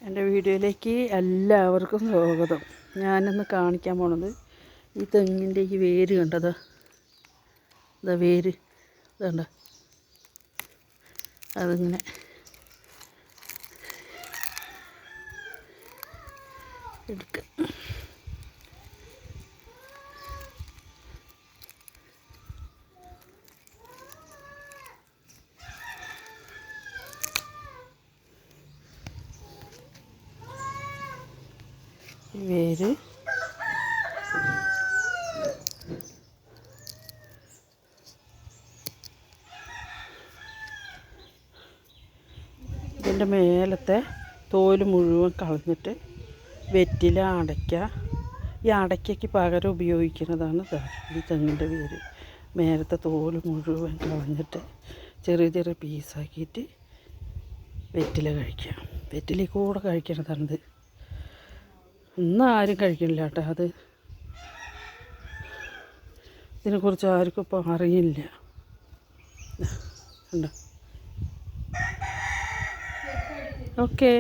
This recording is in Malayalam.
എൻ്റെ വീഡിയോയിലേക്ക് എല്ലാവർക്കും സ്വാഗതം. ഞാനിന്ന് കാണിക്കാൻ പോണത് ഈ തെങ്ങിൻ്റെ ഈ വേര് കണ്ടത്, ഇതാ വേര് ഇതുണ്ട്, അതിങ്ങനെ എടുക്കുക. വേര് ഇതിൻ്റെ മേലത്തെ തോല് മുഴുവൻ കളഞ്ഞിട്ട് വെറ്റില, അടയ്ക്ക, ഈ അടയ്ക്കയ്ക്ക് പകരം ഉപയോഗിക്കുന്നതാണ് ഈ തെങ്ങിൻ്റെ വേര്. മേലത്തെ തോല് മുഴുവൻ കളഞ്ഞിട്ട് ചെറിയ ചെറിയ പീസാക്കിയിട്ട് വെറ്റില കഴിക്കാം. വെറ്റില കൂടെ കഴിക്കണതാണിത്. ഇന്ന് ആരും കഴിക്കണില്ല കേട്ടോ. അത് ഇതിനെക്കുറിച്ച് ആർക്കും ഇപ്പോൾ അറിയില്ല. ഉണ്ടോ? ഓക്കേ.